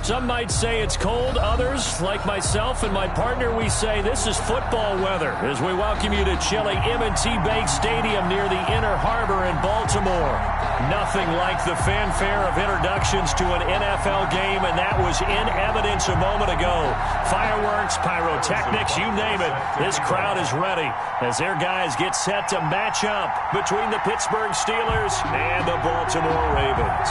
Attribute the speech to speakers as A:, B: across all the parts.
A: Some might say it's cold. Others, like myself and my partner, we say this is football weather as we welcome you to chilly M&T Bank Stadium near the Inner Harbor in Baltimore. Nothing like the fanfare of introductions to an NFL game, and that was in evidence a moment ago. Fireworks, pyrotechnics, you name it. This crowd is ready as their guys get set to match up between the Pittsburgh Steelers and the Baltimore Ravens.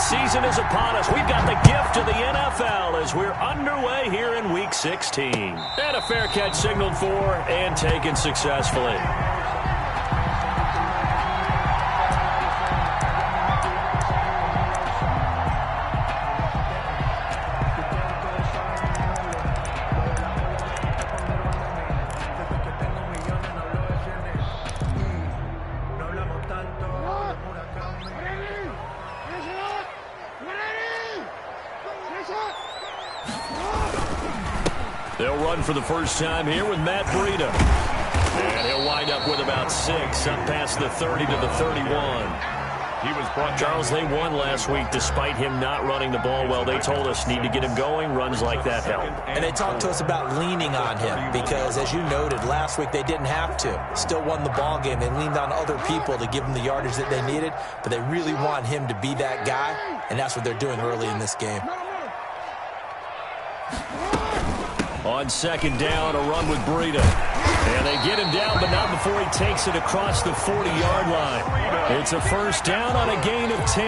A: Season is upon us. We've got the gift of the NFL as we're underway here in Week 16. And a fair catch signaled for and taken successfully. They'll run for the first time here with Matt Breida. And he'll wind up with about 6 up past the 30 to the 31. Charles, they won last week despite him not running the ball well. They told us need to get him going. Runs like that help.
B: And they talked to us about leaning on him because, as you noted, last week they didn't have to. Still won the ball game. They leaned on other people to give them the yardage that they needed, but they really want him to be that guy, and that's what they're doing early in this game.
A: On second down, a run with Breida. And they get him down, but not before he takes it across the 40-yard line. It's a first down on a gain of 10.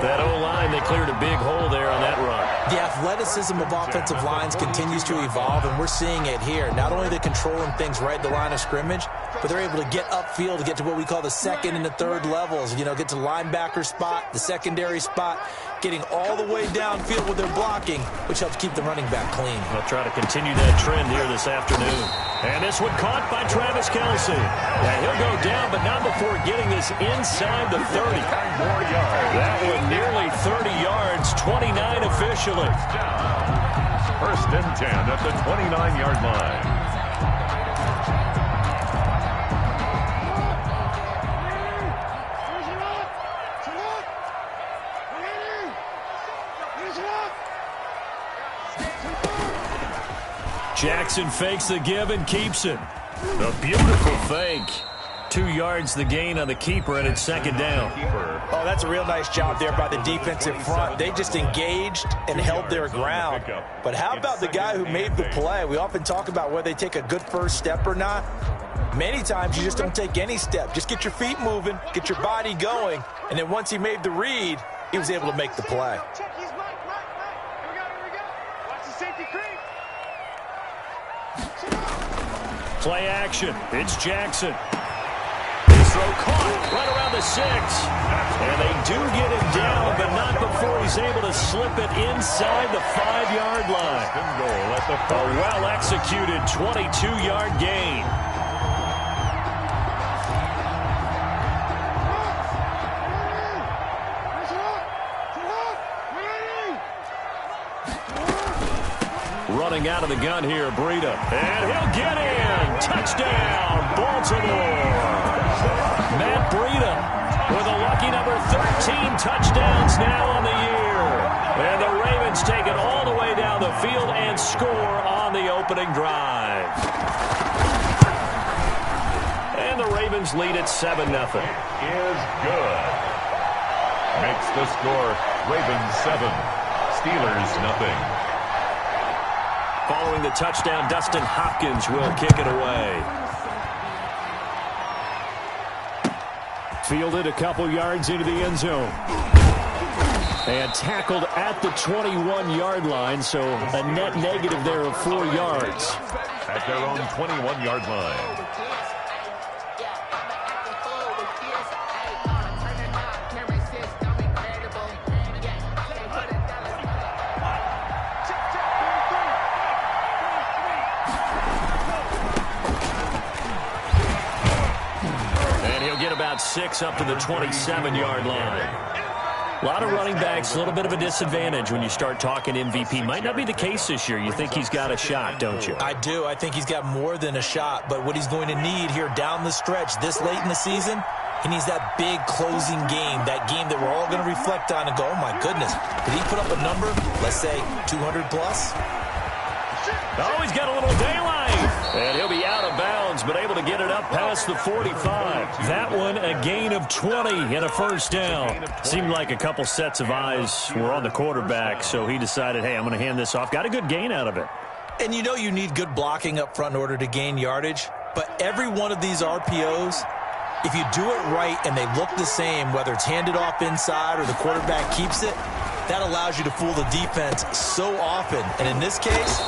A: That O-line, they cleared a big hole there on that run.
B: The athleticism of offensive lines continues to evolve, and we're seeing it here. Not only are they controlling things right at the line of scrimmage, but they're able to get upfield to get to what we call the second and the third levels. You know, get to linebacker spot, the secondary spot, getting all the way downfield with their blocking, which helps keep the running back clean.
A: They'll try to continue that trend here this afternoon. And this one caught by Travis Kelce. Now he'll go down, but not before getting this inside the 30. That one nearly 30 yards, 29 officially.
C: First and 10 at the 29-yard line.
A: Jackson fakes the give and keeps it. A beautiful fake. 2 yards the gain on the keeper, and it's second down.
B: Oh, that's a real nice job there by the defensive front. They just engaged and held their ground. But how about the guy who made the play? We often talk about whether they take a good first step or not. Many times you just don't take any step. Just get your feet moving, get your body going, and then once he made the read, he was able to make the play.
A: Play action. It's Jackson. His throw caught right around the 6. And they do get him down, but not before he's able to slip it inside the 5-yard line. A well-executed 22-yard gain. Running out of the gun here, Breida. And he'll get in. Touchdown, Baltimore. Matt Breida with a lucky number 13 touchdowns now on the year. And the Ravens take it all the way down the field and score on the opening drive. And the Ravens lead at 7-0.
C: Is good. Makes the score Ravens 7, Steelers nothing.
A: Following the touchdown, Dustin Hopkins will kick it away. Fielded a couple yards into the end zone. And tackled at the 21-yard line, so a net negative there of 4 yards.
C: At their own 21-yard line.
A: About 6 up to the 27-yard line. A lot of running backs, a little bit of a disadvantage when you start talking MVP. Might not be the case this year. You think he's got a shot, don't you?
B: I do. I think he's got more than a shot. But what he's going to need here down the stretch this late in the season, he needs that big closing game, that game that we're all going to reflect on and go, oh, my goodness, did he put up a number, let's say 200 plus?
A: Oh, he's got a little daylight. And he'll be out of bounds, but able to get it up past the 45. That one, a gain of 20 and a first down. Seemed like a couple sets of eyes were on the quarterback, so he decided, hey, I'm going to hand this off. Got a good gain out of it.
B: And you know you need good blocking up front in order to gain yardage, but every one of these RPOs, if you do it right and they look the same, whether it's handed off inside or the quarterback keeps it, that allows you to fool the defense so often. And in this case,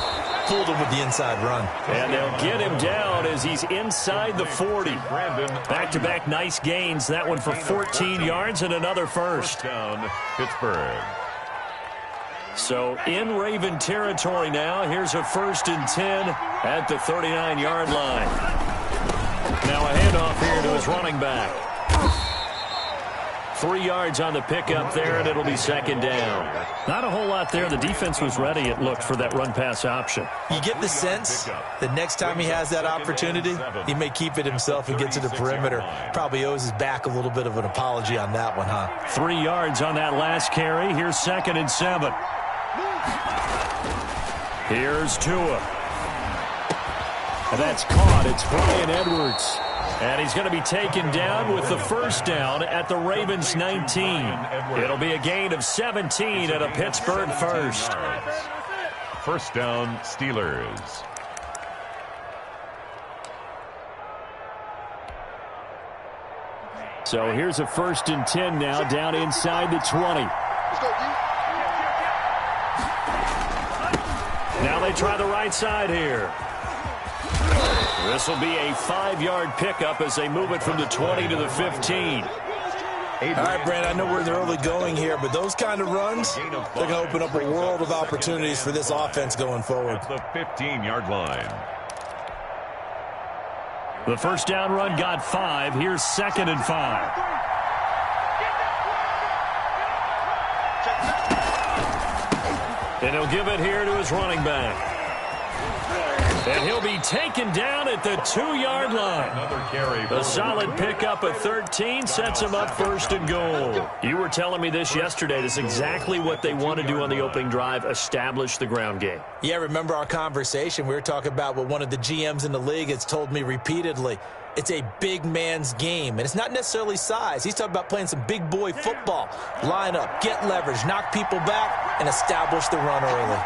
B: fooled him with the inside run.
A: And they'll get him down as he's inside the 40. Back-to-back nice gains. That one for 14 yards and another first.
C: Down, Pittsburgh.
A: So in Raven territory now. Here's a 1st and 10 at the 39-yard line. Now a handoff here to his running back. 3 yards on the pickup there, and it'll be second down. Not a whole lot there. The defense was ready, it looked, for that run-pass option.
B: You get the sense that next time he has that opportunity, he may keep it himself and get to the perimeter. Probably owes his back a little bit of an apology on that one, huh?
A: 3 yards on that last carry. Here's 2nd and 7. Here's Tua. And that's caught. It's Bryan Edwards. And he's going to be taken down with the first down at the Ravens 19. It'll be a gain of 17 at a Pittsburgh first.
C: First down, Steelers.
A: So here's a 1st and 10 now, down inside the 20. Now they try the right side here. This will be a 5-yard pickup as they move it from the 20 to the 15.
B: All right, Brand, I know we're in the early going here, but those kind of runs, they're going to open up a world of opportunities for this offense going forward.
C: At the 15-yard line.
A: The first down run got 5. Here's 2nd and 5. And he'll give it here to his running back. And he'll be taken down at the 2-yard line. A solid pickup at 13 sets him up 1st and goal. You were telling me this yesterday. This is exactly what they want to do on the opening drive, establish the ground game.
B: Yeah, remember our conversation? We were talking about what one of the GMs in the league has told me repeatedly. It's a big man's game, and it's not necessarily size. He's talking about playing some big boy football. Line up, get leverage, knock people back, and establish the run early.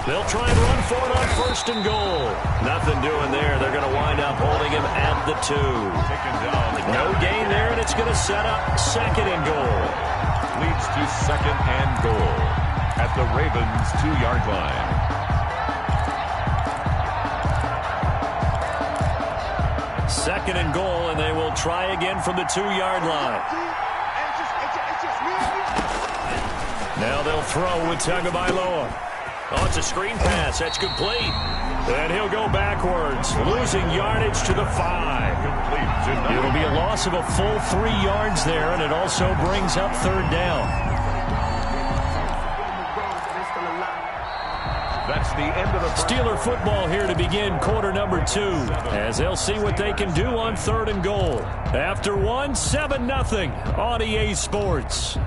A: They'll try and run for it on 1st and goal. Nothing doing there. They're going to wind up holding him at the 2. No gain there, and it's going to set up 2nd and goal.
C: Leads to 2nd and goal at the Ravens' 2-yard line.
A: Second and goal, and they will try again from the 2-yard line. Now they'll throw with Tagovailoa. Oh, it's a screen pass. That's complete. And he'll go backwards, losing yardage to the 5. It'll be a loss of a full 3 yards there, and it also brings up 3rd down.
C: That's the end of the
A: Steeler football here to begin quarter number 2, as they'll see what they can do on 3rd and goal. After 1, 7-0 on EA Sports.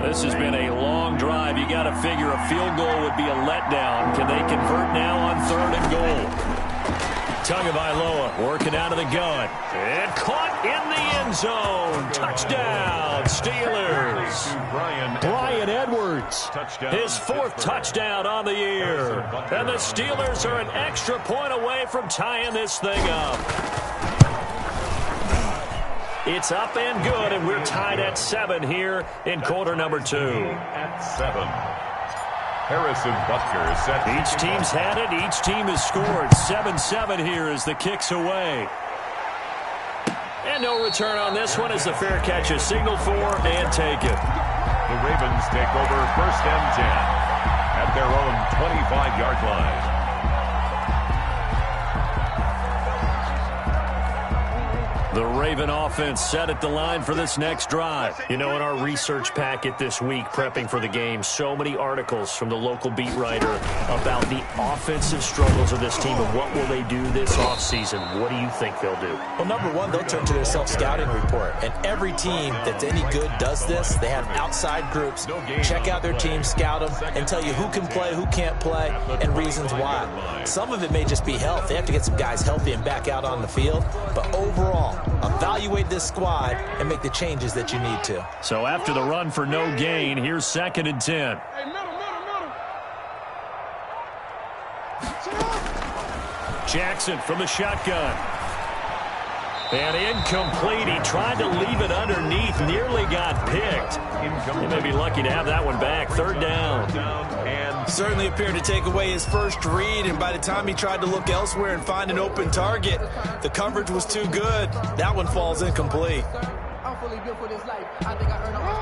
A: This has been a long drive. You got to figure a field goal would be a letdown. Can they convert now on 3rd and goal? Tagovailoa working out of the gun. And caught in the end zone. Touchdown, Steelers. Bryan Edwards. His 4th touchdown on the year. And the Steelers are an extra point away from tying this thing up. It's up and good, and we're tied at 7 here in quarter number 2.
C: At 7. Harrison Butker set.
A: Each team's had it. Each team has scored. 7-7 here as the kick's away. And no return on this one as the fair catch is signaled for and taken.
C: The Ravens take over 1st and 10 at their own 25-yard line.
A: The Raven offense set at the line for this next drive. You know, in our research packet this week, prepping for the game, so many articles from the local beat writer about the offensive struggles of this team and what will they do this offseason. What do you think they'll do?
B: Well, number one, they'll turn to their self-scouting report. And every team that's any good does this. They have outside groups. Check out their team, scout them, and tell you who can play, who can't play, and reasons why. Some of it may just be health. They have to get some guys healthy and back out on the field. But overall, evaluate this squad and make the changes that you need to.
A: So after the run for no gain, here's 2nd and 10. Jackson from the shotgun. And incomplete. He tried to leave it underneath, nearly got picked. He may be lucky to have that one back. 3rd down.
B: Certainly appeared to take away his first read, and by the time he tried to look elsewhere and find an open target, the coverage was too good. That one falls incomplete.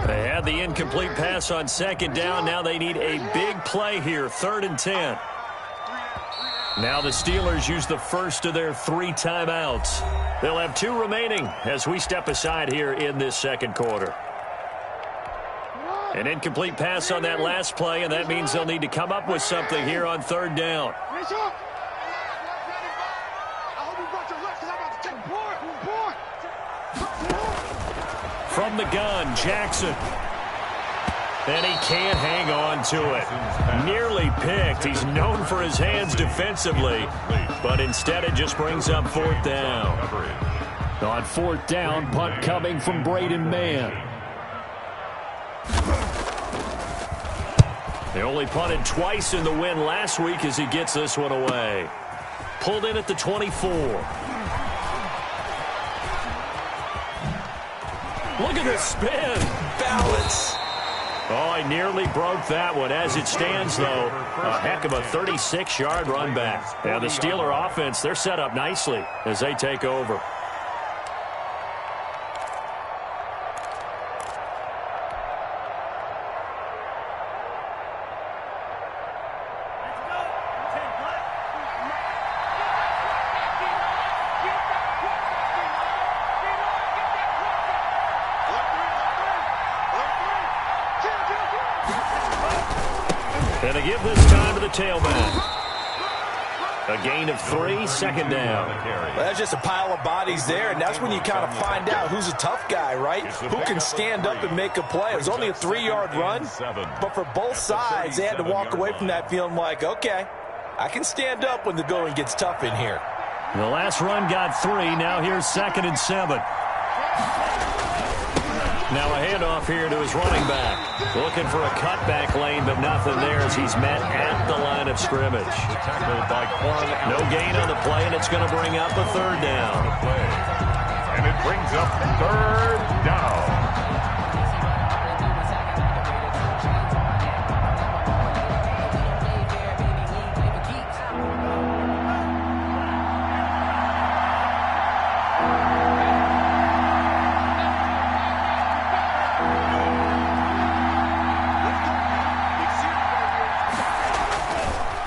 A: They had the incomplete pass on 2nd down. Now they need a big play here. 3rd and 10. Now the Steelers use the first of their 3 timeouts. They'll have 2 remaining as we step aside here in this 2nd quarter. An incomplete pass on that last play, and that means they'll need to come up with something here on 3rd down. From the gun, Jackson. And he can't hang on to it. Nearly picked. He's known for his hands defensively, but instead it just brings up 4th down. On 4th down, punt coming from Braden Mann. They only punted twice in the win last week as he gets this one away. Pulled in at the 24. Look at this spin.
B: Balance.
A: Oh, I nearly broke that one. As it stands, though, a heck of a 36-yard run back. And the Steeler offense, they're set up nicely as they take over. And they give this time to the tailback. A gain of 3, 2nd down.
B: Well, that's just a pile of bodies there, and that's when you kind of find out who's a tough guy, right? Who can stand up and make a play. It was only a 3-yard run, but for both sides, they had to walk away from that feeling like, okay, I can stand up when the going gets tough in here.
A: The last run got 3. Now here's 2nd and 7. Now a handoff here to his running back. Looking for a cutback lane, but nothing there as he's met at the line of scrimmage. No gain on the play, and it's going to bring up a 3rd down.
C: And it brings up 3rd down.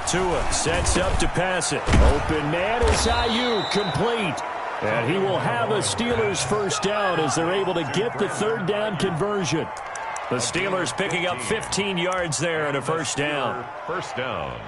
A: Tua sets up to pass it. Open man is Ayuk, complete. And he will have a Steelers 1st down as they're able to get the 3rd down conversion. The Steelers picking up 15 yards there and a 1st down.
C: 1st down.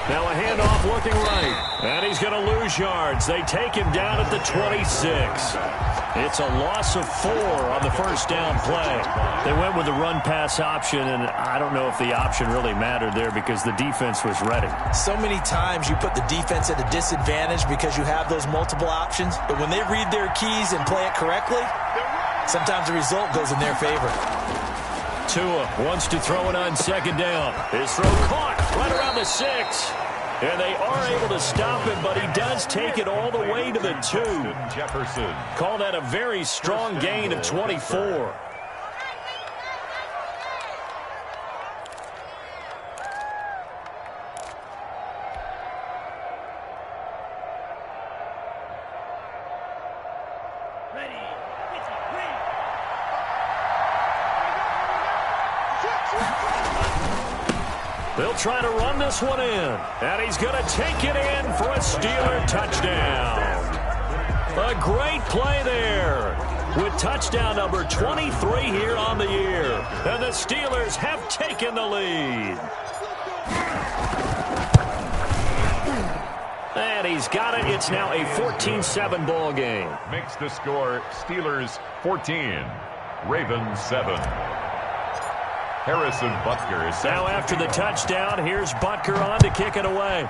A: Now a handoff looking right. And he's going to lose yards. They take him down at the 26. It's a loss of 4 on the 1st down play. They went with the run-pass option, and I don't know if the option really mattered there because the defense was ready.
B: So many times you put the defense at a disadvantage because you have those multiple options, but when they read their keys and play it correctly, sometimes the result goes in their favor.
A: Tua wants to throw it on second down. His throw caught right around the 6. And they are able to stop him, but he does take it all the way to the 2.
C: Jefferson.
A: Call that a very strong gain of 24. They'll try to run this one in. And he's going to take it in for a Steeler touchdown. A great play there with touchdown number 23 here on the year. And the Steelers have taken the lead. And he's got it. It's now a 14-7 ball game.
C: Makes the score Steelers 14, Ravens 7. Harrison Butker is
A: now after the touchdown. Here's Butker on to kick it away.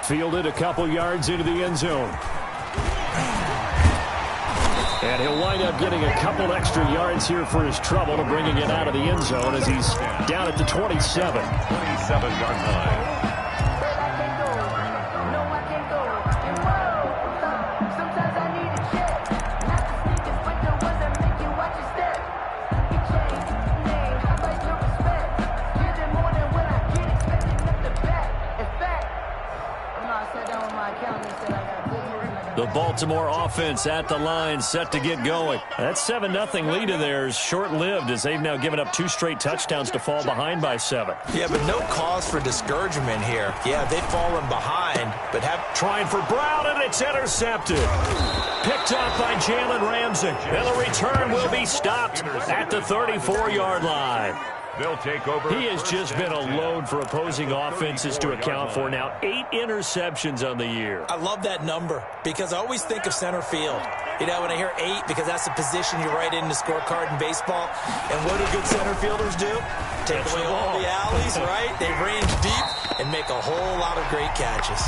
A: Fielded a couple yards into the end zone. And he'll wind up getting a couple extra yards here for his trouble to bringing it out of the end zone as he's down at the 27.
C: 27-yard line.
A: The Baltimore offense at the line, set to get going. That 7-0 lead of theirs short-lived as they've now given up 2 straight touchdowns to fall behind by 7.
B: Yeah, but no cause for discouragement here. Yeah, they've fallen behind, but
A: trying for Brown, and it's intercepted. Picked up by Jalen Ramsey. And the return will be stopped at the 34-yard line.
C: They'll take over.
A: He has just been a load for opposing offenses to account for now. 8 interceptions on the year.
B: I love that number because I always think of center field. You know, when I hear 8, because that's the position you write in the scorecard in baseball. And what do good center fielders do? Take away all the alleys, right? They range deep and make a whole lot of great catches.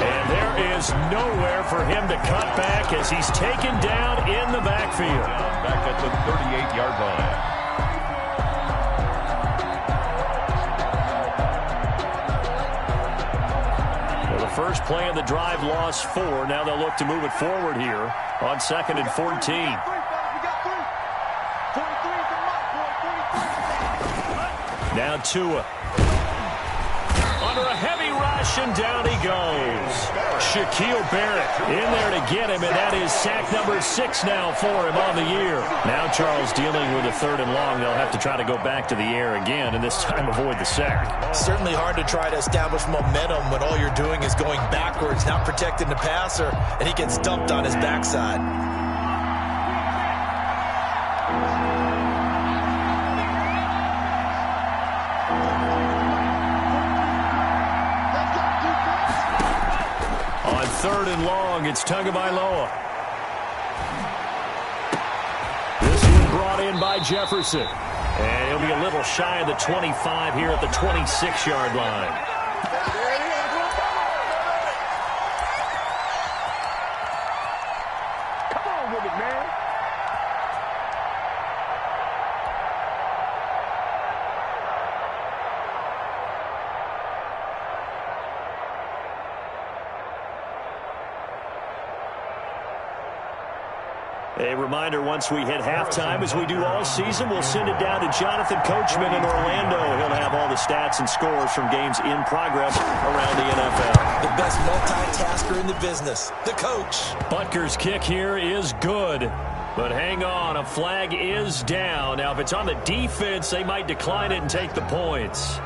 A: And there is nowhere for him to cut back as he's taken down in the backfield.
C: Back at the 38-yard line.
A: First play of the drive, lost 4. Now they'll look to move it forward here on 2nd and 14. Now Tua. Under a heavy rush, and down he goes. Shaquille Barrett in there to get him, and that is sack number 6 now for him on the year. Now Charles dealing with a 3rd and long. They'll have to try to go back to the air again, and this time avoid the sack.
B: Certainly hard to try to establish momentum when all you're doing is going backwards, not protecting the passer, and he gets dumped on his backside.
A: On 3rd and long, it's Tagovailoa. This one brought in by Jefferson. And he'll be a little shy of the 25 here at the 26-yard line.
D: Come on with it, man.
A: A reminder, once we hit halftime, as we do all season, we'll send it down to Jonathan Coachman in Orlando. He'll have all the stats and scores from games in progress around the NFL.
B: The best multitasker in the business, the coach.
A: Butker's kick here is good. But hang on, a flag is down. Now, if it's on the defense, they might decline it and take the points.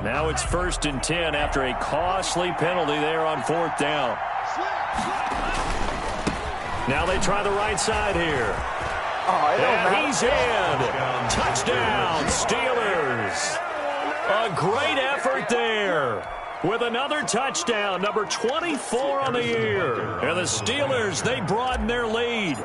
A: Now it's 1st and 10 after a costly penalty there on 4th down. Now they try the right side here. And he's in. Touchdown, Steelers. A great effort there with another touchdown, number 24 on the year. And the Steelers, they broaden their lead.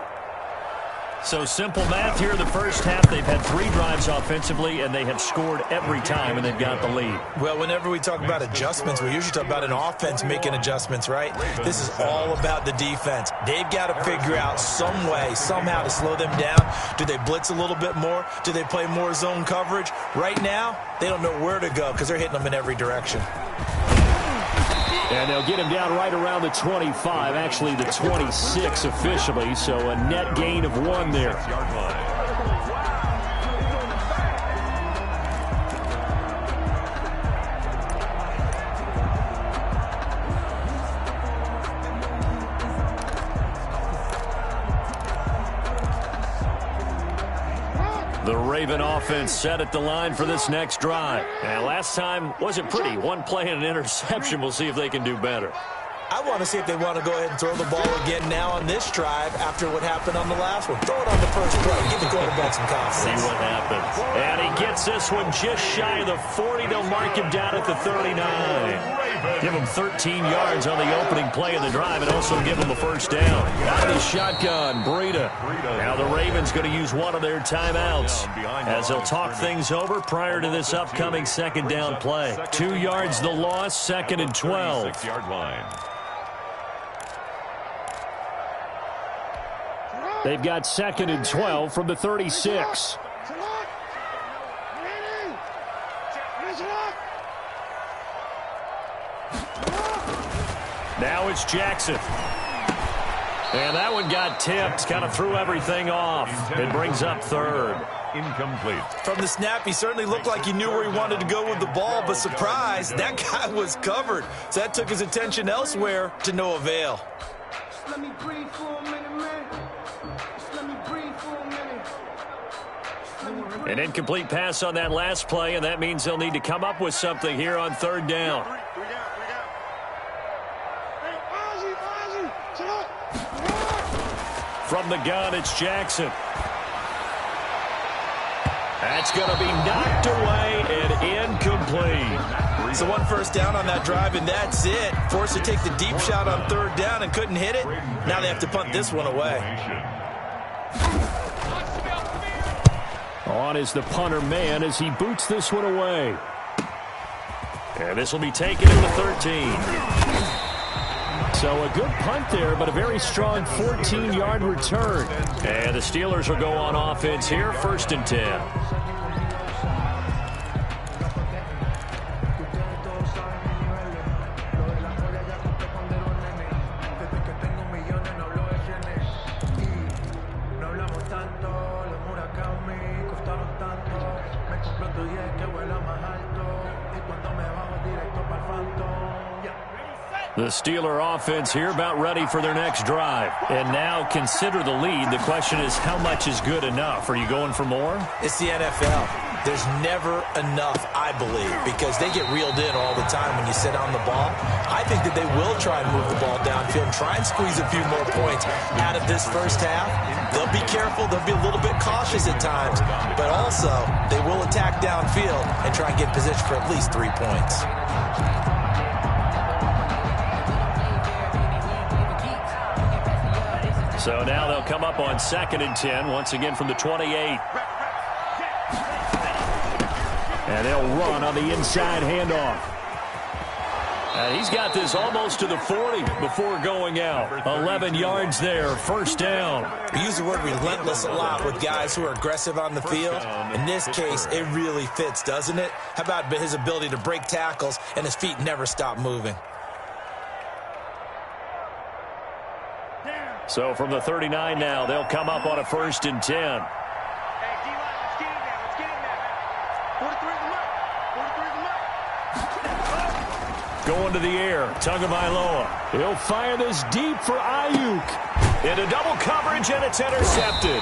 A: So simple math here in the first half. They've had 3 drives offensively, and they have scored every time, and they've got the lead.
B: Well, whenever we talk about adjustments, we usually talk about an offense making adjustments, right? This is all about the defense. They've got to figure out some way, somehow to slow them down. Do they blitz a little bit more? Do they play more zone coverage? Right now, they don't know where to go because they're hitting them in every direction.
A: And they'll get him down right around the 25, actually the 26 officially, so a net gain of 1 there. The Raven offense set at the line for this next drive. And last time wasn't pretty. 1 play and an interception. We'll see if they can do better.
B: I want to see if they want to go ahead and throw the ball again now on this drive after what happened on the last one. Throw it on the first play. Give the quarterback some confidence.
A: See what happens. And he gets this one just shy of the 40. They'll mark him down at the 39. Give him 13 yards on the opening play of the drive and also give him a first down. Out of the shotgun, Breida. Now the Ravens going to use one of their timeouts as they'll talk things over prior to this upcoming second down play. 2 yards the loss, 2nd and 12.
C: 6-yard line.
A: They've got 2nd and 12 from the 36. Now it's Jackson. And that one got tipped, kind of threw everything off. It brings up 3rd.
C: Incomplete.
B: From the snap, he certainly looked like he knew where he wanted to go with the ball, but surprise, that guy was covered. So that took his attention elsewhere to no avail.
D: Let me breathe for a minute, man. Let me breathe for a minute.
A: An incomplete pass on that last play, and that means they'll need to come up with something here on 3rd down. From the gun, it's Jackson. That's going to be knocked away and incomplete.
B: So 1 first down on that drive, and that's it. Forced to take the deep shot on 3rd down and couldn't hit it. Now they have to punt this one away.
A: On is the punter man as he boots this one away. And this will be taken at the 13. So a good punt there, but a very strong 14-yard return. And the Steelers will go on offense here, 1st and 10. The Steeler offense here about ready for their next drive. And now consider the lead. The question is, how much is good enough? Are you going for more?
B: It's the NFL. There's never enough, I believe, because they get reeled in all the time when you sit on the ball. I think that they will try and move the ball downfield and try and squeeze a few more points out of this first half. They'll be careful. They'll be a little bit cautious at times. But also, they will attack downfield and try and get position for at least 3 points.
A: So now they'll come up on 2nd and 10, once again from the 28. And they'll run on the inside handoff. And he's got this almost to the 40 before going out. 11 yards there, 1st down.
B: We use the word relentless a lot with guys who are aggressive on the field. In this case, it really fits, doesn't it? How about his ability to break tackles and his feet never stop moving?
A: So from the 39 now, they'll come up on a 1st and 10. Going to the air, Tagovailoa. He'll fire this deep for Ayuk. Into double coverage, and it's intercepted.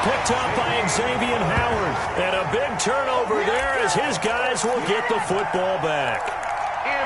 A: Picked up by Xavier Howard. And a big turnover there as his guys will get the football back.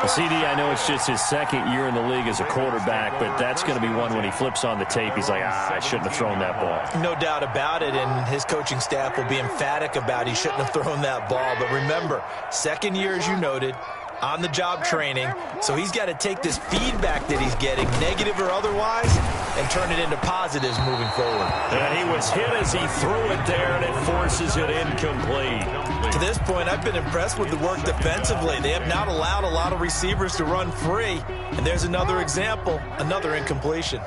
A: CD, I know it's just his 2nd year in the league as a quarterback, but that's going to be one when he flips on the tape. He's like, I shouldn't have thrown that ball.
B: No doubt about it, and his coaching staff will be emphatic about he shouldn't have thrown that ball. But remember, 2nd year, as you noted, on-the-job training, so he's got to take this feedback that he's getting, negative or otherwise, and turn it into positives moving forward.
A: And he was hit as he threw it there, and it forces it incomplete.
B: To this point, I've been impressed with the work defensively. They have not allowed a lot of receivers to run free, and there's another example, another incompletion.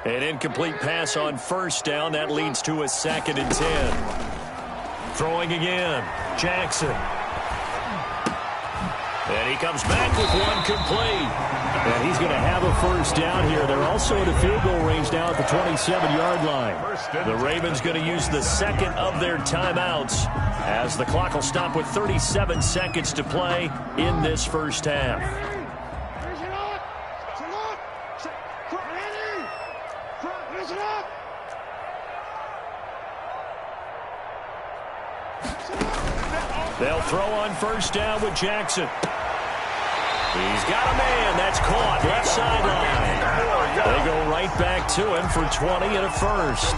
A: An incomplete pass on first down. That leads to a 2nd and 10. Throwing again. Jackson. And he comes back with one complete. And he's going to have a first down here. They're also at a field goal range now at the 27-yard line. The Ravens going to use the 2nd of their timeouts as the clock will stop with 37 seconds to play in this first half. They'll throw on first down with Jackson. He's got a man. That's caught. Left sideline. They go right back to him for 20 and a first.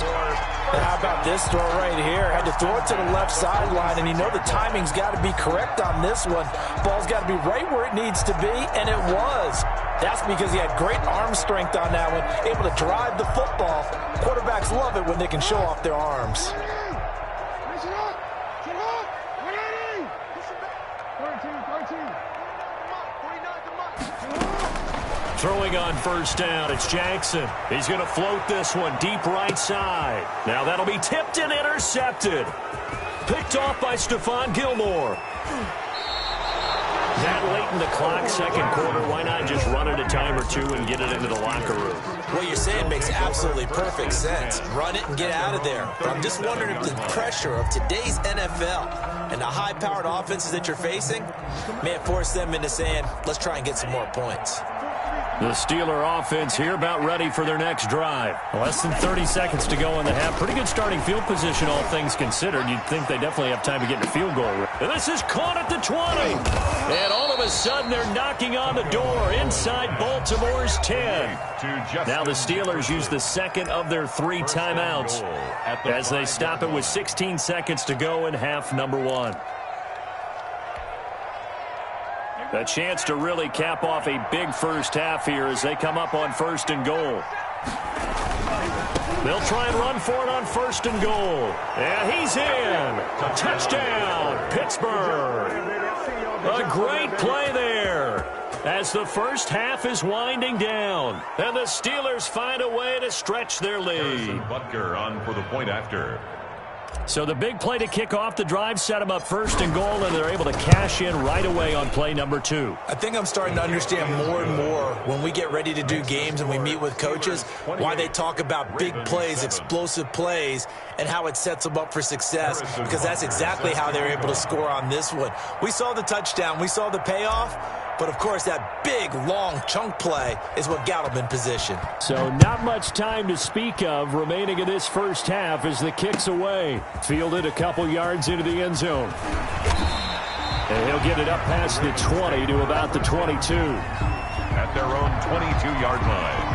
B: And how about this throw right here? Had to throw it to the left sideline, and you know the timing's got to be correct on this one. Ball's got to be right where it needs to be, and it was. That's because he had great arm strength on that one, able to drive the football. Quarterbacks love it when they can show off their arms.
A: Throwing on first down, it's Jackson. He's going to float this one deep right side. Now that'll be tipped and intercepted. Picked off by Stephon Gilmore. That late in the clock, second quarter, why not just run it a time or two and get it into the locker room?
B: What you're saying makes absolutely perfect sense. Run it and get out of there. But I'm just wondering if the pressure of today's NFL and the high-powered offenses that you're facing may have forced them into saying, let's try and get some more points.
A: The Steeler offense here about ready for their next drive. Less than 30 seconds to go in the half. Pretty good starting field position, all things considered. You'd think they definitely have time to get in a field goal. And this is caught at the 20. And all of a sudden, they're knocking on the door inside Baltimore's 10. Now the Steelers use the 2nd of their 3 timeouts as they stop it with 16 seconds to go in half number 1. A chance to really cap off a big first half here as they come up on 1st and goal. They'll try and run for it on 1st and goal. And he's in. Touchdown, Pittsburgh. A great play there as the first half is winding down. And the Steelers find a way to stretch their lead.
C: Butker on for the point after.
A: So the big play to kick off the drive set them up 1st and goal, and they're able to cash in right away on play number 2.
B: I think I'm starting to understand more and more when we get ready to do games and we meet with coaches why they talk about big plays, explosive plays, and how it sets them up for success, because that's exactly how they're able to score on this one. We saw the touchdown. We saw the payoff. But, of course, that big, long chunk play is what got them in position.
A: So not much time to speak of remaining in this first half as the kick's away. Fielded a couple yards into the end zone. And he'll get it up past the 20 to about the 22.
C: At their own 22-yard line.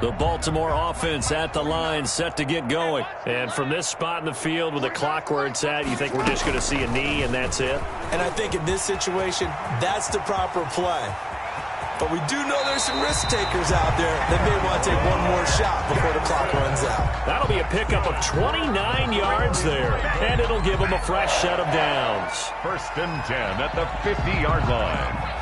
A: The Baltimore offense at the line, set to get going. And from this spot in the field with the clock where it's at, you think we're just going to see a knee and that's it?
B: And I think in this situation, that's the proper play. But we do know there's some risk takers out there that may want to take one more shot before the clock runs out.
A: That'll be a pickup of 29 yards there. And it'll give them a fresh set of downs.
C: 1st and 10 at the 50-yard line.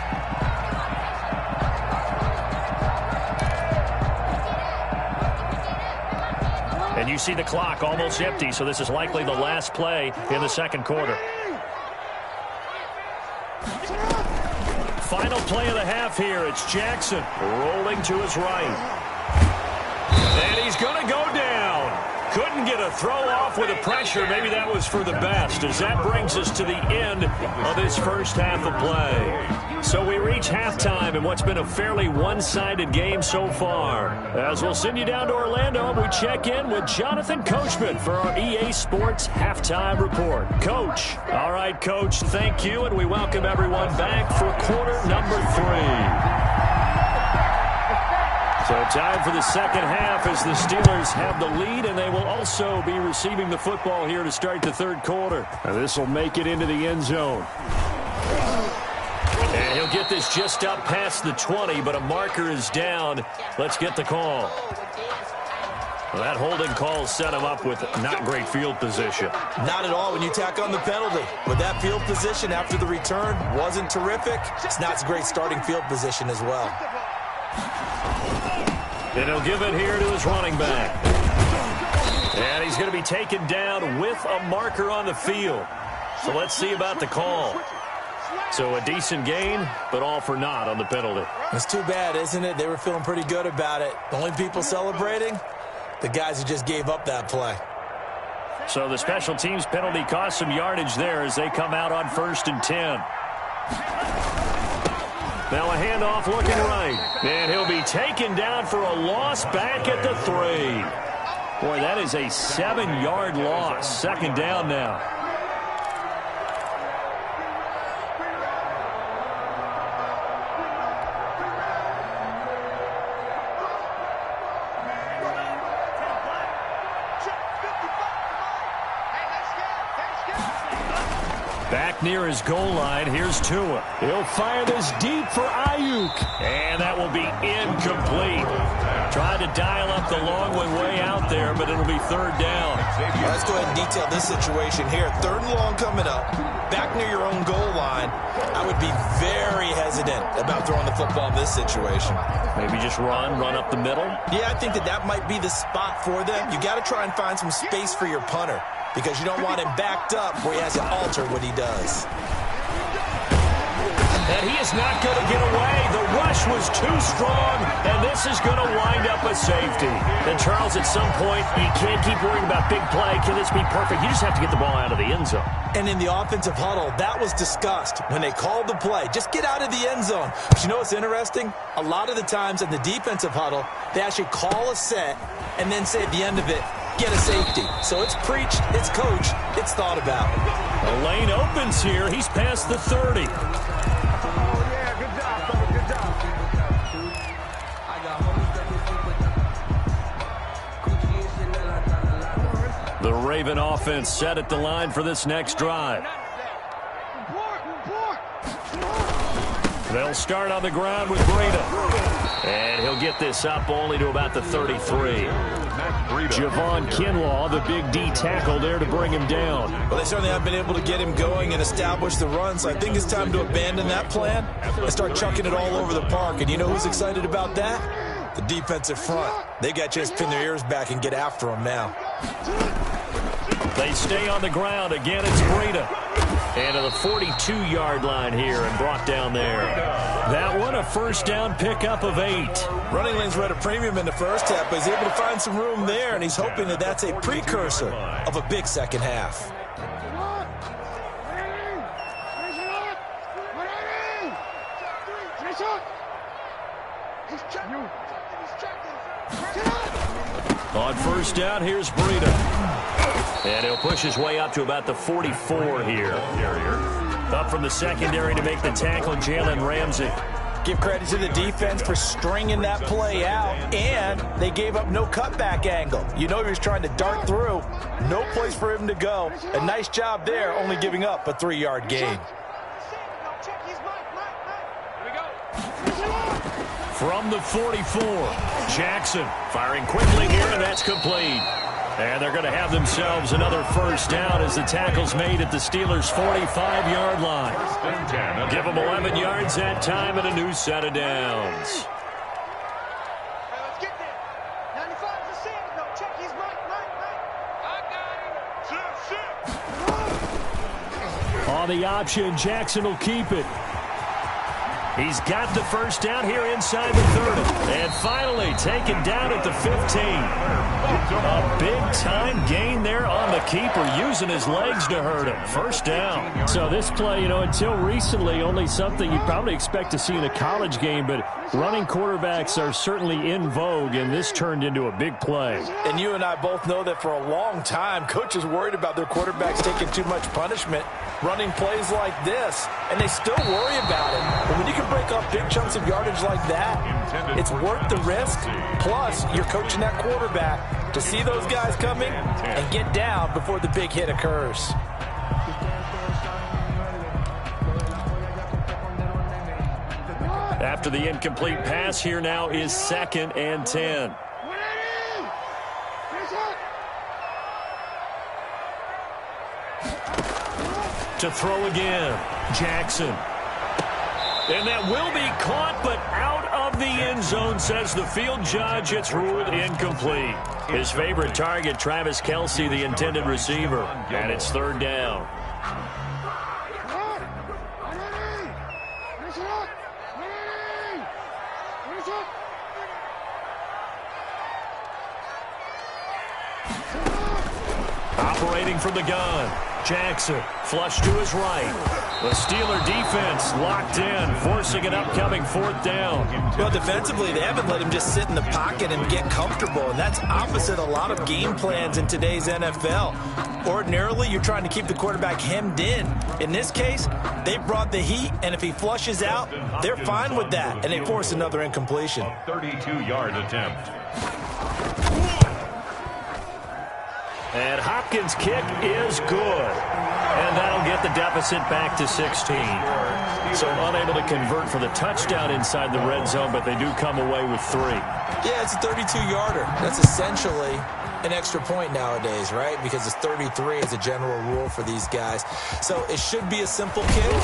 A: And you see the clock almost empty, so this is likely the last play in the second quarter. Final play of the half here. It's Jackson rolling to his right. And he's going to go down. Couldn't get a throw off with the pressure. Maybe that was for the best, as that brings us to the end of this first half of play. So we reach halftime in what's been a fairly one-sided game so far. As we'll send you down to Orlando, we check in with Jonathan Coachman for our EA Sports Halftime Report. Coach. All right, Coach, thank you, and we welcome everyone back for quarter number 3. So time for the second half as the Steelers have the lead, and they will also be receiving the football here to start the third quarter. This will make it into the end zone. And he'll get this just up past the 20, but a marker is down. Let's get the call. Well, that holding call set him up with not great field position.
B: Not at all when you tack on the penalty. But that field position after the return wasn't terrific. It's not a great starting field position as well.
A: And he'll give it here to his running back. And he's going to be taken down with a marker on the field. So let's see about the call. So a decent gain, but all for naught on the penalty.
B: It's too bad, isn't it? They were feeling pretty good about it. The only people celebrating, the guys who just gave up that play.
A: So the special teams penalty cost some yardage there as they come out on 1st and 10. Now a handoff looking right. And he'll be taken down for a loss back at the 3. Boy, that is a 7-yard loss. Second down now. Back near his goal line, here's Tua. He'll fire this deep for Ayuk. And that will be incomplete. Tried to dial up the long one way out there, but it'll be third down.
B: Well, let's go ahead and detail this situation here. 3rd and long coming up. Back near your own goal line. I would be very hesitant about throwing the football in this situation.
A: Maybe just run up the middle?
B: Yeah, I think that might be the spot for them. You got to try and find some space for your punter, because you don't want him backed up where he has to alter what he does.
A: And he is not going to get away. The rush was too strong, and this is going to wind up a safety. And, Charles, at some point, you can't keep worrying about big play. Can this be perfect? You just have to get the ball out of the end zone.
B: And in the offensive huddle, that was discussed when they called the play. Just get out of the end zone. But you know what's interesting? A lot of the times in the defensive huddle, they actually call a set and then say at the end of it, get a safety. So it's preached, it's coached, it's thought about.
A: The lane opens here. He's past the 30. The Raven offense set at the line for this next drive. They'll start on the ground with Breida. And he'll get this up only to about the 33. Javon Kinlaw, the big D tackle there to bring him down.
B: Well, they certainly have been able to get him going and establish the run, so I think it's time to abandon that plan and start chucking it all over the park. And you know who's excited about that? The defensive front. They got a chance to pin their ears back and get after him now.
A: They stay on the ground. Again, it's Breida. And to the 42-yard line here and brought down there. That one, a first down pickup of 8.
B: Running lanes were at a premium in the first half, but he's able to find some room there, and he's hoping that that's a precursor of a big second half.
A: On first down, here's Breida. And he'll push his way up to about the 44 here. Up from the secondary to make the tackle, Jalen Ramsey.
B: Give credit to the defense for stringing that play out, and they gave up no cutback angle. You know he was trying to dart through. No place for him to go. A nice job there, only giving up a 3-yard gain.
A: From the 44, Jackson firing quickly here, and that's complete. And they're going to have themselves another first down as the tackle's made at the Steelers' 45-yard line. Give them 11 yards that time and a new set of downs. On the option, Jackson will keep it. He's got the first down here inside the 30. And finally taken down at the 15. A big-time gain there on the keeper, using his legs to hurt him. First down. So this play, until recently, only something you'd probably expect to see in a college game, but running quarterbacks are certainly in vogue, and this turned into a big play.
B: And you and I both know that for a long time, coaches worried about their quarterbacks taking too much punishment running plays like this, and they still worry about it. But when you can break up big chunks of yardage like that, it's worth the risk. Plus, you're coaching that quarterback to see those guys coming and get down before the big hit occurs.
A: After the incomplete pass, here now is 2nd and 10. To throw again, Jackson. And that will be caught, but out of the end zone, says the field judge. It's ruled incomplete. His favorite target, Travis Kelce, the intended receiver. And it's 3rd down. Operating from the gun, Jackson, flush to his right. The Steeler defense locked in, forcing an upcoming 4th down.
B: Well, defensively, they haven't let him just sit in the pocket and get comfortable, and that's opposite a lot of game plans in today's NFL. Ordinarily, you're trying to keep the quarterback hemmed in. In this case, they brought the heat, and if he flushes out, they're fine with that, and they force another incompletion.
C: A 32-yard attempt.
A: And Hopkins' kick is good. And that'll get the deficit back to 16. So unable to convert for the touchdown inside the red zone, but they do come away with 3.
B: Yeah, it's a 32-yarder. That's essentially an extra point nowadays, right? Because it's 33 as a general rule for these guys. So it should be a simple kick.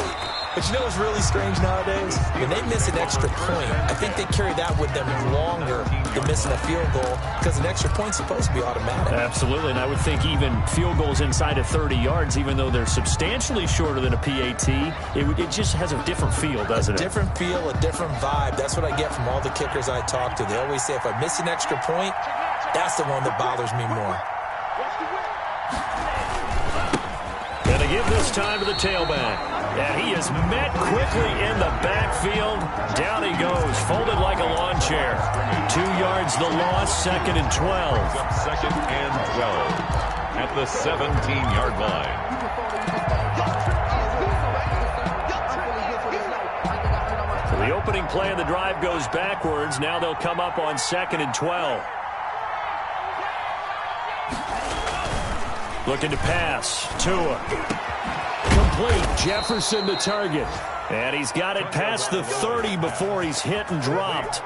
B: But you know what's really strange nowadays? When they miss an extra point, I think they carry that with them longer than missing a field goal, because an extra point's supposed to be automatic.
A: Absolutely, and I would think even field goals inside of 30 yards, even though they're substantially shorter than a PAT, it just has a different feel, doesn't it?
B: A different feel, a different vibe. That's what I get from all the kickers I talk to. They always say, if I miss an extra point, that's the one that bothers me more.
A: And to give this time to the tailback. And he is met quickly in the backfield. Down he goes, folded like a lawn chair. 2 yards the loss, 2nd and 12.
C: 2nd and 12 at the 17-yard line.
A: The opening play of the drive goes backwards. Now they'll come up on 2nd and 12. Looking to pass. Tua. Complete. Jefferson the target. And he's got it past the 30 before he's hit and dropped.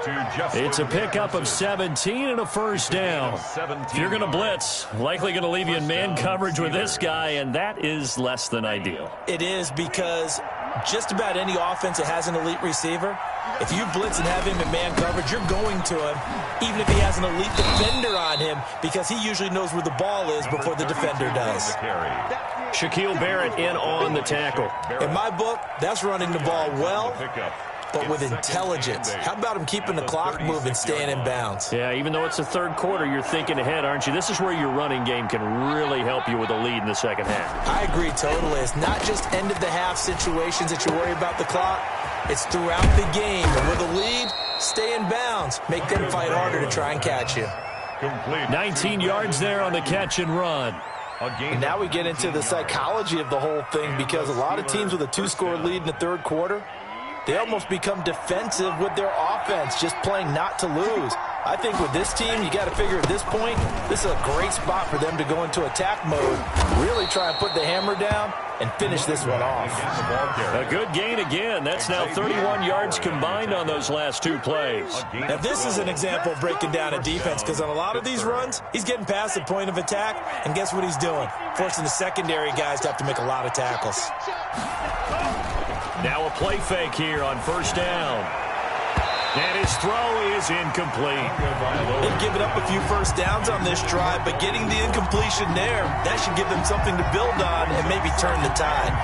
A: It's a pickup of 17 and a first down. If you're going to blitz, likely going to leave you in man coverage with this guy, and that is less than ideal.
B: It is, because just about any offense that has an elite receiver, if you blitz and have him in man coverage, you're going to him, even if he has an elite defender on him, because he usually knows where the ball is before the defender does.
A: Shaquille Barrett in on the tackle.
B: In my book, that's running the ball well, but with intelligence. How about him keeping the clock moving, staying in bounds?
A: Yeah, even though it's the 3rd quarter, you're thinking ahead, aren't you? This is where your running game can really help you with a lead in the 2nd half.
B: I agree totally. It's not just end-of-the-half situations that you worry about the clock. It's throughout the game. And with a lead, stay in bounds. Make them fight harder to try and catch you.
A: 19 yards there on the catch and run.
B: And now we get into the psychology of the whole thing, because a lot of teams with a 2-score lead in the 3rd quarter, they almost become defensive with their offense, just playing not to lose. I think with this team, you got to figure at this point, this is a great spot for them to go into attack mode, really try and put the hammer down and finish this one off.
A: A good gain again. That's now 31 yards combined on those last 2 plays.
B: Now, this is an example of breaking down a defense, because on a lot of these runs, he's getting past the point of attack, and guess what he's doing? Forcing the secondary guys to have to make a lot of tackles.
A: Now a play fake here on 1st down. And his throw is incomplete.
B: They've given up a few first downs on this drive, but getting the incompletion there, that should give them something to build on and maybe turn the tide.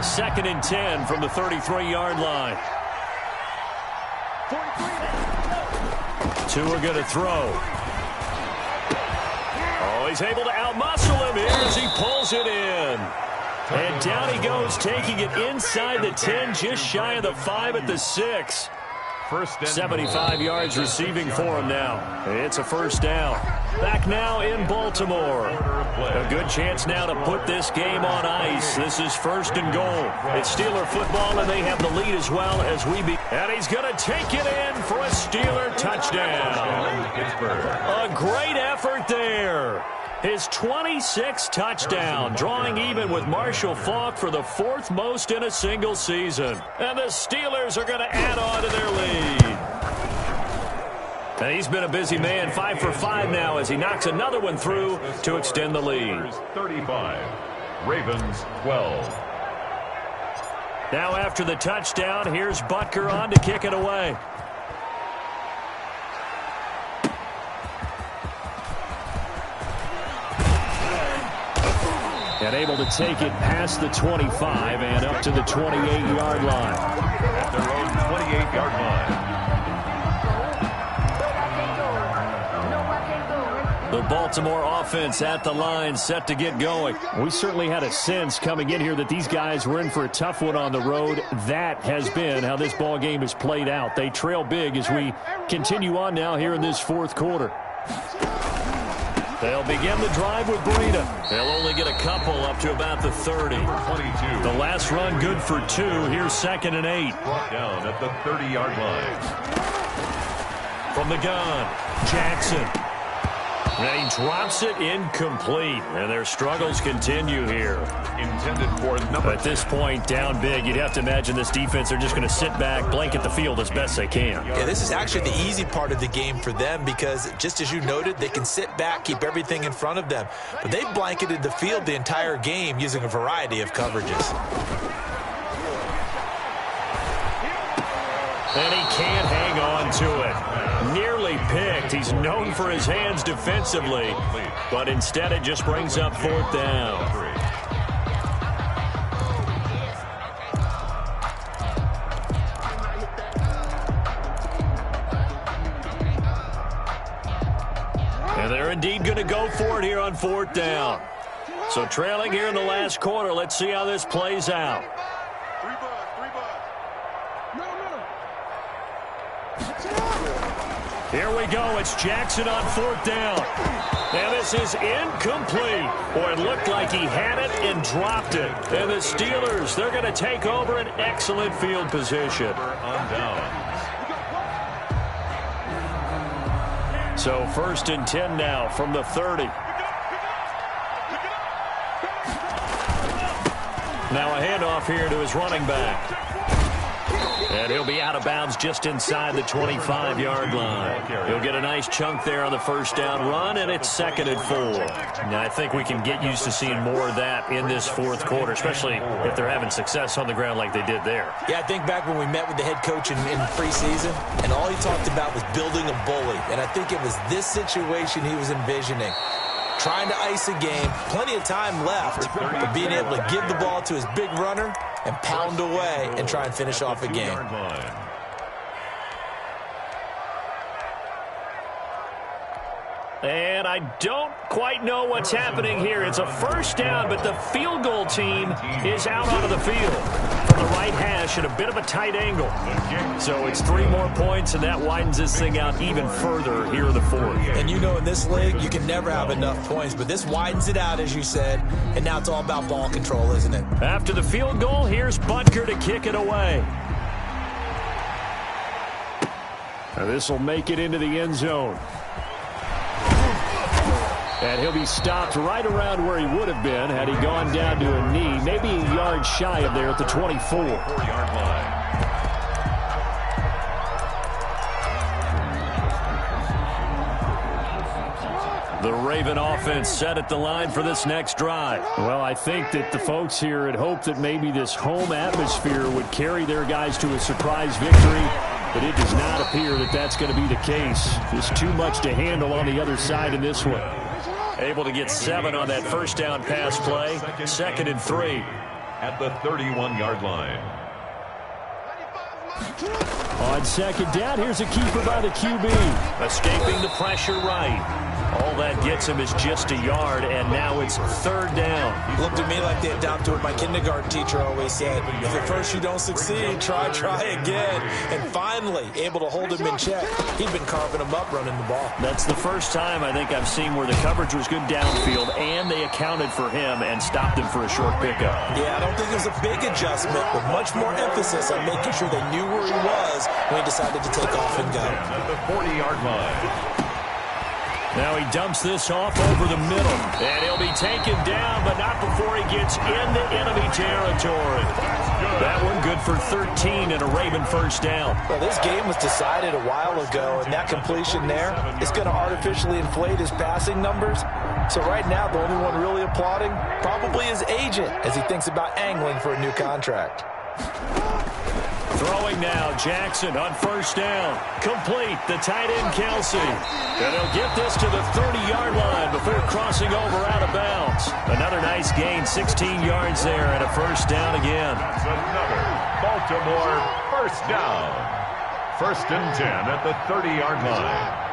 A: 2nd and 10 from the 33-yard line. Tua going to throw. Oh, he's able to outmuscle him here as he pulls it in. And down he goes, taking it inside the 10, just shy of the 5 at the 6. 75 yards receiving for him now. It's a first down. Back now in Baltimore. A good chance now to put this game on ice. This is 1st and goal. It's Steeler football, and they have the lead as well as we be. And he's going to take it in for a Steeler touchdown. A great effort there. His 26th touchdown, drawing even with Marshall Faulk for the 4th most in a single season. And the Steelers are going to add on to their lead. And he's been a busy man, 5 for 5 now as he knocks another one through to extend the lead.
C: 35, Ravens 12.
A: Now after the touchdown, here's Butker on to kick it away. And able to take it past the 25 and up to the 28-yard line.
C: At their own 28-yard line.
A: The Baltimore offense at the line, set to get going. We certainly had a sense coming in here that these guys were in for a tough one on the road. That has been how this ball game has played out. They trail big as we continue on now here in this 4th quarter. They'll begin the drive with Breida. They'll only get a couple up to about the 30.
C: 22.
A: The last run good for 2. Here's 2nd and 8.
C: Brought down at the 30-yard line.
A: From the gun, Jackson. And he drops it incomplete. And their struggles continue here.
C: Intended for number.
A: At this point, down big, you'd have to imagine this defense, they're just going to sit back, blanket the field as best they can.
B: Yeah, this is actually the easy part of the game for them because, just as you noted, they can sit back, keep everything in front of them. But they've blanketed the field the entire game using a variety of coverages.
A: And he can't hang on to it. Nearly picked. He's known for his hands defensively, but instead it just brings up 4th down. And they're indeed going to go for it here on 4th down. So trailing here in the last quarter, let's see how this plays out. Here we go. It's Jackson on 4th down. And this is incomplete. Boy, it looked like he had it and dropped it. And the Steelers, they're going to take over an excellent field position.
C: On down.
A: So 1st and 10 now from the 30. Now a handoff here to his running back. And he'll be out of bounds just inside the 25-yard line. He'll get a nice chunk there on the 1st down run, and it's 2nd and 4. Now, I think we can get used to seeing more of that in this 4th quarter, especially if they're having success on the ground like they did there.
B: Yeah, I think back when we met with the head coach in preseason, and all he talked about was building a bully. And I think it was this situation he was envisioning. Trying to ice a game, plenty of time left, but being able to give the ball to his big runner and pound away and try and finish off a game.
A: And I don't quite know what's happening here. It's a 1st down, but the field goal team is out onto the field from the right hash at a bit of a tight angle. So it's 3 more points, and that widens this thing out even further here in the 4th.
B: And you know in this league, you can never have enough points, but this widens it out, as you said, and now it's all about ball control, isn't it?
A: After the field goal, here's Butker to kick it away. This will make it into the end zone. And he'll be stopped right around where he would have been had he gone down to a knee, maybe a yard shy of there at the 24.
C: 4-yard line.
A: The Raven offense set at the line for this next drive. Well, I think that the folks here had hoped that maybe this home atmosphere would carry their guys to a surprise victory, but it does not appear that that's going to be the case. Just too much to handle on the other side in this one. Able to get 7 on that 1st down pass play. 2nd and 3.
C: at the 31-yard line.
A: On second down, here's a keeper by the QB. Escaping the pressure right. All that gets him is just a yard, and now it's third down.
B: Looked to me like they adopted what my kindergarten teacher always said. If at first you don't succeed, try again. And finally, able to hold him in check. He'd been carving him up running the ball.
A: That's the first time I think I've seen where the coverage was good downfield, and they accounted for him and stopped him for a short pickup.
B: Yeah, I don't think it was a big adjustment, but much more emphasis on making sure they knew where he was when he decided to take off and go.
C: At the 40-yard line.
A: Now he dumps this off over the middle, and he'll be taken down, but not before he gets into enemy territory. That one good for 13 and a Raven first down.
B: Well, this game was decided a while ago, and that completion there is going to artificially inflate his passing numbers. So right now, the only one really applauding probably his agent as he thinks about angling for a new contract.
A: Throwing now, Jackson on first down. Complete, the tight end, Kelsey. And he'll get this to the 30-yard line before crossing over out of bounds. Another nice gain, 16 yards there, and a first down again.
C: That's another Baltimore first down. First and 10 at the 30-yard line.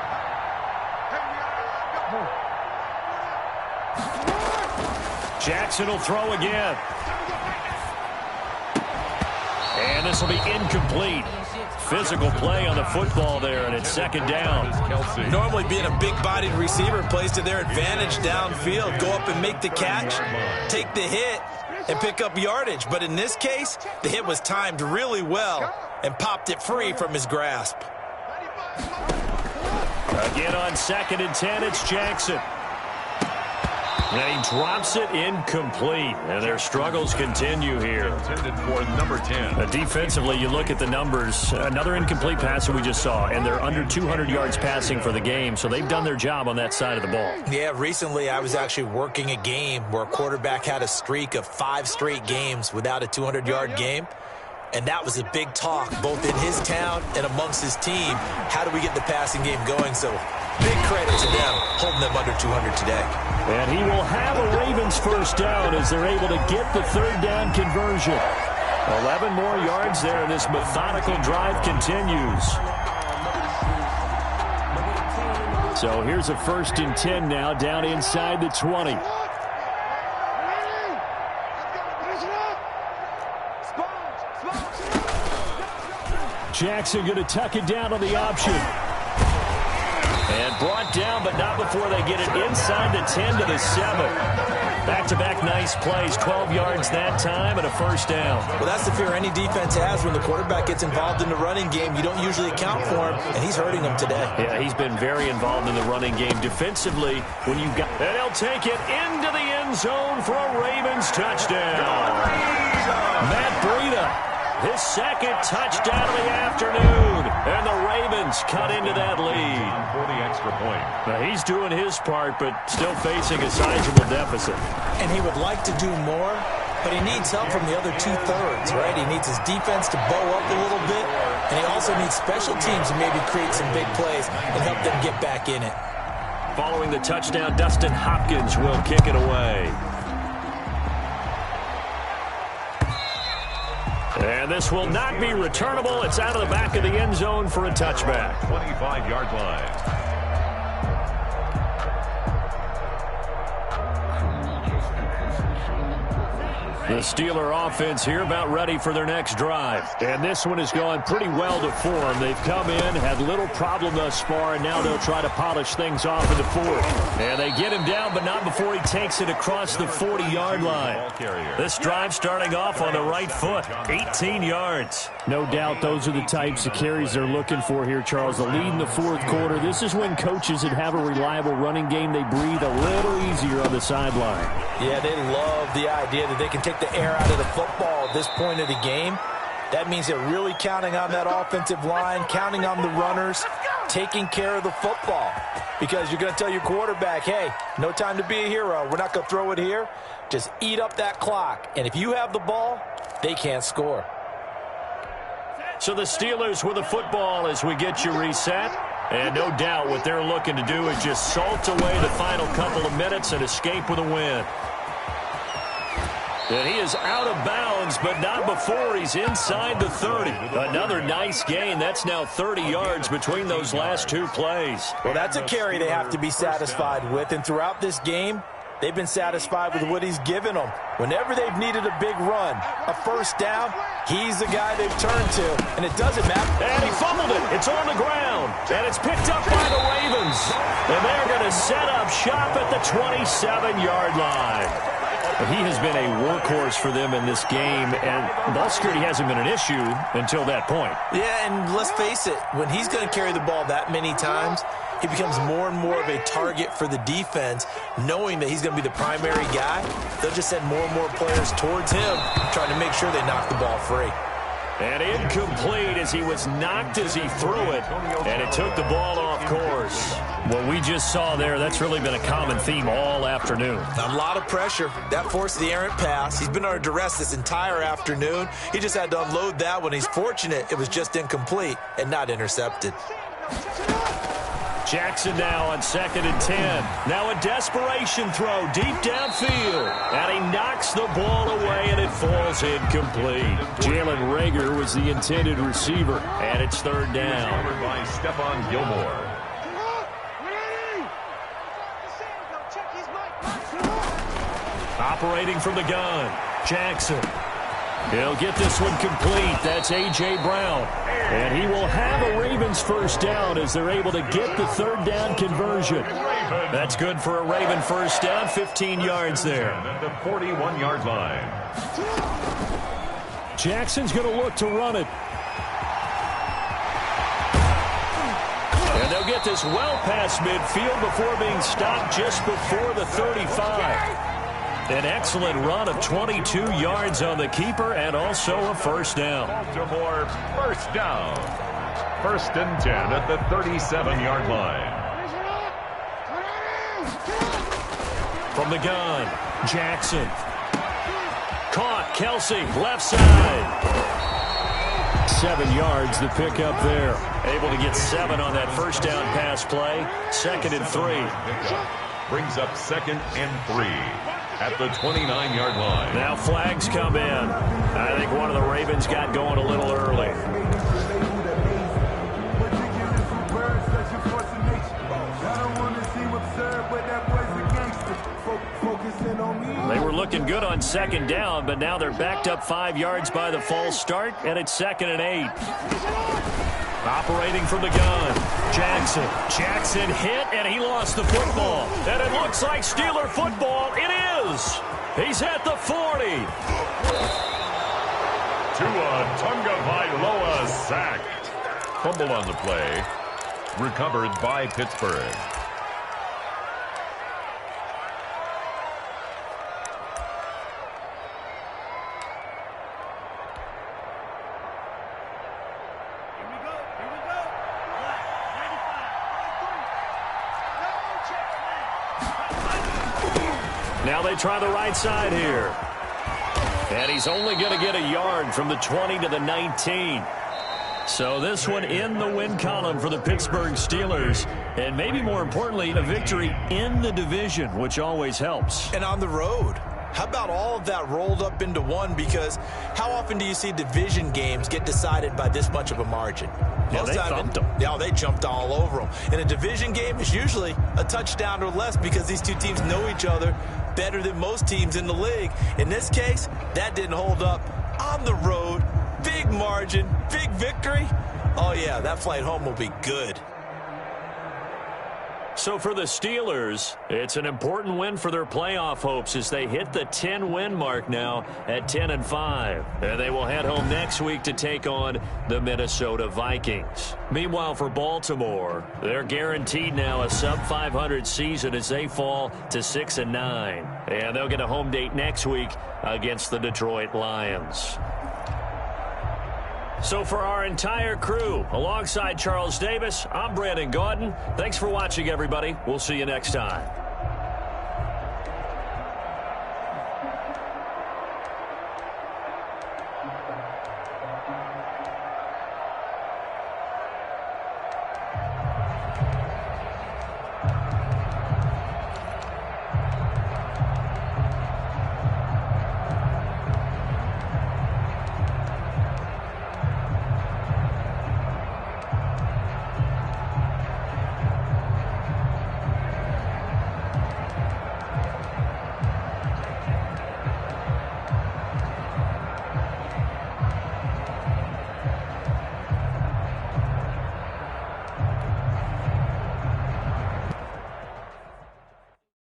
A: Jackson will throw again. And this will be incomplete. Physical play on the football there, and it's second down.
B: Normally being a big-bodied receiver plays to their advantage downfield. Go up and make the catch, take the hit, and pick up yardage. But in this case, the hit was timed really well and popped it free from his grasp.
A: Again on second and 10, it's Jackson. And he drops it incomplete. And their struggles continue here.
C: Intended for number 10.
A: Defensively, you look at the numbers. Another incomplete pass that we just saw. And they're under 200 yards passing for the game. So they've done their job on that side of the ball.
B: Yeah, recently I was actually working a game where a quarterback had a streak of 5 straight games without a 200-yard game. And that was a big talk, both in his town and amongst his team. How do we get the passing game going? So big credit to them, holding them under 200 today.
A: And he will have a Ravens first down as they're able to get the third down conversion. 11 more yards there, and this methodical drive continues. So here's a first and 10 now, down inside the 20. Jackson going to tuck it down on the option. And brought down, but not before they get it inside the 10 to the 7. Back-to-back nice plays, 12 yards that time, and a first down.
B: Well, that's the fear any defense has when the quarterback gets involved in the running game. You don't usually account for him, and he's hurting them today.
A: Yeah, he's been very involved in the running game defensively. When you've got, and he'll take it into the end zone for a Ravens touchdown. Matt Breida. His second touchdown of the afternoon. And the Ravens cut into that lead.
C: For the extra point.
A: Now he's doing his part, but still facing a sizable deficit.
B: And he would like to do more, but he needs help from the other two-thirds, right? He needs his defense to bow up a little bit, and he also needs special teams to maybe create some big plays and help them get back in it.
A: Following the touchdown, Dustin Hopkins will kick it away. And this will not be returnable. It's out of the back of the end zone for a touchback.
C: 25-yard line.
A: The Steeler offense here about ready for their next drive. And this one has gone pretty well to form. They've come in, had little problem thus far, and now they'll try to polish things off in the fourth. And they get him down, but not before he takes it across the 40-yard line. This drive starting off on the right foot, 18 yards. No doubt those are the types of carries they're looking for here, Charles. The lead in the fourth quarter. This is when coaches that have a reliable running game, they breathe a little easier on the sideline.
B: Yeah, they love the idea that they can take the air out of the football at this point of the game. That means they're really counting on that offensive line, counting on the runners, taking care of the football. Because you're going to tell your quarterback, hey, no time to be a hero. We're not going to throw it here. Just eat up that clock. And if you have the ball, they can't score.
A: So the Steelers with the football as we get you reset. And no doubt what they're looking to do is just salt away the final couple of minutes and escape with a win. And he is out of bounds, but not before he's inside the 30. Another nice gain. That's now 30 yards between those last two plays.
B: Well, that's a carry they have to be satisfied with. And throughout this game, they've been satisfied with what he's given them. Whenever they've needed a big run, a first down, he's the guy they've turned to. And it doesn't matter.
A: And he fumbled it. It's on the ground. And it's picked up by the Ravens. And they're going to set up shop at the 27-yard line. He has been a workhorse for them in this game, and ball security hasn't been an issue until that point.
B: Yeah, and let's face it, when he's going to carry the ball that many times, he becomes more and more of a target for the defense, knowing that he's going to be the primary guy. They'll just send more and more players towards him, trying to make sure they knock the ball free.
A: And incomplete as he was knocked as he threw it, and it took the ball off course. What we just saw there, that's really been a common theme all afternoon.
B: A lot of pressure. That forced the errant pass. He's been under duress this entire afternoon. He just had to unload that one. He's fortunate it was just incomplete and not intercepted.
A: Jackson now on 2nd and 10. Now a desperation throw deep downfield. And he knocks the ball away, and it falls incomplete. Jalen Reagor was the intended receiver, and it's 3rd down.
C: Covered by Stephon Gilmore.
A: Operating from the gun, Jackson. He'll get this one complete. That's A.J. Brown. And he will have a Ravens first down as they're able to get the 3rd down conversion. That's good for a Raven first down, 15 yards there.
C: At the 41-yard line.
A: Jackson's going to look to run it. And they'll get this well past midfield before being stopped just before the 35. An excellent run of 22 yards on the keeper and also a first down.
C: Baltimore first down. 1st and 10 at the 37-yard line.
A: From the gun, Jackson. Caught, Kelsey, left side. 7 yards the pickup there. Able to get 7 on that first down pass play. 2nd and 3.
C: Brings up 2nd and 3. At the 29-yard line.
A: Now flags come in. I think one of the Ravens got going a little early. They were looking good on 2nd down, but now they're backed up 5 yards by the false start, and it's 2nd and 8. Operating from the gun, Jackson. Jackson hit, and he lost the football. And it looks like Steeler football. It is. He's at the 40.
C: Tua Tagovailoa sacked. Fumble on the play. Recovered by Pittsburgh.
A: Now they try the right side here. And he's only going to get a yard from the 20 to the 19. So this one in the win column for the Pittsburgh Steelers. And maybe more importantly, a victory in the division, which always helps.
B: And on the road. How about all of that rolled up into one? Because how often do you see division games get decided by this much of a margin?
A: Yeah, they thumped them.
B: Yeah, they jumped all over them. In a division game, it's usually a touchdown or less because these two teams know each other better than most teams in the league. In this case, that didn't hold up. On the road, big margin, big victory. Oh, yeah, that flight home will be good.
A: So for the Steelers, it's an important win for their playoff hopes as they hit the 10-win mark now at 10-5. And they will head home next week to take on the Minnesota Vikings. Meanwhile, for Baltimore, they're guaranteed now a sub-500 season as they fall to 6-9. And they'll get a home date next week against the Detroit Lions. So for our entire crew, alongside Charles Davis, I'm Brandon Gaudin. Thanks for watching, everybody. We'll see you next time.